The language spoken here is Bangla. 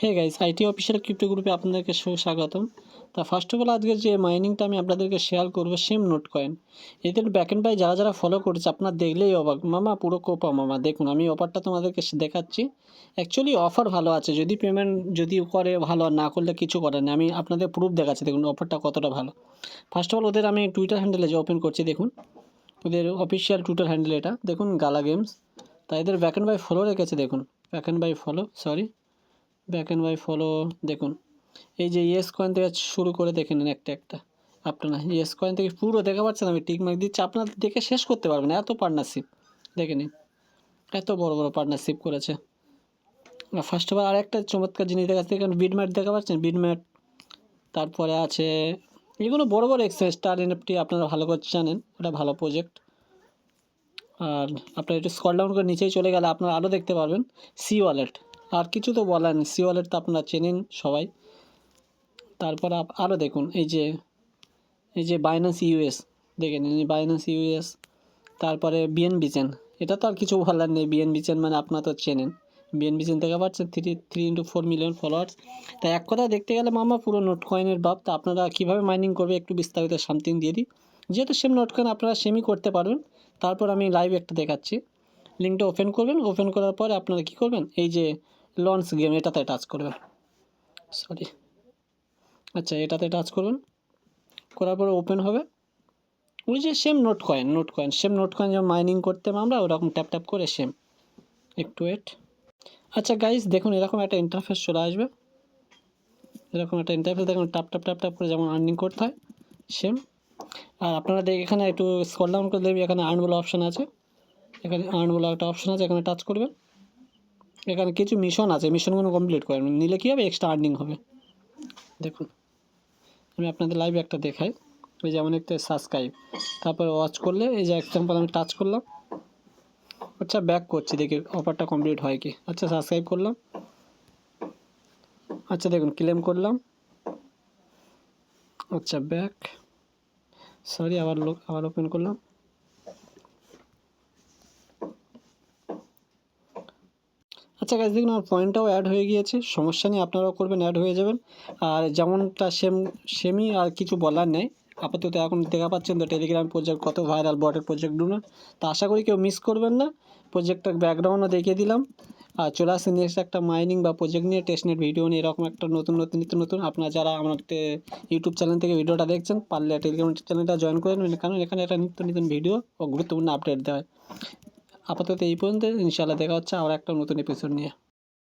Hey guys, IT official crypto গ্রুপে আপনাদেরকে সুস্বাগতম। তা ফার্স্ট অফ অল আজকে যে মাইনিংটা আমি আপনাদেরকে শেয়ার করবো সেম নোট কয়েন। এদের ব্যাকএন্ড বাই যারা যারা ফলো করেছে আপনার দেখলেই অবাক, মামা পুরো কোপা মামা। দেখুন আমি অফারটা তোমাদেরকে দেখাচ্ছি। অ্যাকচুয়ালি অফার ভালো আছে, যদি পেমেন্ট যদি করে ভালো, আর না করলে কিছু করার নেই। আমি আপনাদের প্রুফ দেখাচ্ছি, দেখুন অফারটা কতটা ভালো। ফার্স্ট অফ অল ওদের আমি টুইটার হ্যান্ডেলে যে ওপেন করছি, দেখুন ওদের অফিসিয়াল টুইটার হ্যান্ডেল এটা, দেখুন গালা গেমস। তাই এদের ব্যাকএন্ড বাই ফলো রেখেছে, দেখুন backend buy follow, sorry backend buy follow. দেখুন এই যে ইয়েস কয়েন থেকে শুরু করে দেখে নিন একটা একটা। আপনারা ইয়েস কয়েন থেকে পুরো দেখা পাচ্ছেন, আমি টিক মার্ক দিচ্ছি, আপনারা দেখে শেষ করতে পারবেন এত পার্টনারশিপ। দেখে নিন এত বড় বড় পার্টনারশিপ করেছে। ফার্স্ট অফ অল আরেকটা চমৎকার জিনিস দেখাচ্ছে, এখানে বিডম্যাট দেখা পাচ্ছেন, বিডম্যাট। তারপরে আছে এগুলো বড় বড় এক্সচেঞ্জ, স্টার এনএফটি আপনারা ভালো করে জানেন, এটা ভালো প্রজেক্ট। আর আপনারা একটু স্ক্রল ডাউন করে নিচেই চলে গেলে আপনারা আরও দেখতে পারবেন সি ওয়ালেট। আর কিছু তো বলার নেই, সি ওয়ালেট তো আপনারা চেনেন সবাই। তারপর আরও দেখুন এই যে বাইন্যান্স ইউএস, দেখে নিন বাইন্যান্স ইউএস। তারপরে বিএনবি চেন, এটা তো আর কিছু বলার নেই, বিএনবি চেন মানে আপনারা তো চেনেন। বিএনবি চেন দেখা পাচ্ছেন 3 × 4 মিলিয়ন ফলোয়ার্স। তাই এক কথা দেখতে গেলে মামা পুরো নোট কয়েনের বাপ। তা আপনারা কীভাবে মাইনিং করবে একটু বিস্তারিত সামথিং দিয়ে দিই, যেহেতু সেম নোট কয়েন আপনারা সেমই করতে পারবেন। তারপর আমি লাইভ একটা দেখাচ্ছি, লিঙ্কটা ওপেন করবেন, ওপেন করার পরে আপনারা কী করবেন, এই যে লঞ্চ গেম এটাতে টাচ করবেন, সরি আচ্ছা এটাতে টাচ করুন, করার পরে ওপেন হবে। ওই যে same note coin same note coin যেমন মাইনিং করতাম আমরা, ওরকম ট্যাপ ট্যাপ করে সেম। একটু ওয়েট। আচ্ছা গাইস দেখুন এরকম একটা ইন্টারফেস চলে আসবে, এরকম একটা ইন্টারফেস দেখুন, ট্যাপ ট্যাপ ট্যাপ ট্যাপ করে যেমন আর্নিং করতে হয় সেম। আর আপনারা এখানে একটু স্ক্রল ডাউন করে দেখবেন, এখানে আর্ন বলে অপশান আছে, এখানে আর্ন বলে একটা অপশান আছে, এখানে টাচ করবেন। এখানে কিছু মিশন আছে, মিশনগুলো কমপ্লিট করেন, নিলে কী হবে এক্সট্রা আর্নিং হবে। দেখুন আমি আপনাদের লাইভ একটা দেখাই, এই যেমন একটা সাবস্ক্রাইব, তারপরে ওয়াচ করলে এই যে এক্সাম্পল আমি টাচ করলাম। আচ্ছা ব্যাক করছি দেখি অফারটা কমপ্লিট হয় কি। আচ্ছা সাবস্ক্রাইব করলাম, আচ্ছা দেখুন ক্লেম করলাম, আচ্ছা ব্যাক, সরি আবার ওপেন করলাম। আচ্ছা গাইস দেখুন আমার পয়েন্টটাও অ্যাড হয়ে গিয়েছে, সমস্যা নেই, আপনারাও করবেন, অ্যাড হয়ে যাবেন। আর যেমনটা সেমই, আর কিছু বলার নেই। আপাতত এখন দেখা পাচ্ছেন তো টেলিগ্রাম প্রজেক্ট কত ভাইরাল, বটের প্রজেক্টগুলো। তো আশা করি কেউ মিস করবেন না। প্রজেক্টটার ব্যাকগ্রাউন্ডও দেখিয়ে দিলাম। আর চলে আসছে নেক্সট একটা মাইনিং বা প্রজেক্ট নিয়ে, টেস্টনেট ভিডিও নিয়ে, এরকম একটা নতুন আপনারা যারা আমার ইউটিউব চ্যানেল থেকে ভিডিওটা দেখছেন, পারলে টেলিগ্রাম চ্যানেলটা জয়েন করে নেবেন, কারণ এখানে একটা নতুন ভিডিও ও গুরুত্বপূর্ণ আপডেট দেওয়া হয়। আপাতত এই পর্যন্ত, ইনশাআল্লাহ দেখা হচ্ছে আবার একটা নতুন এপিসোড নিয়ে।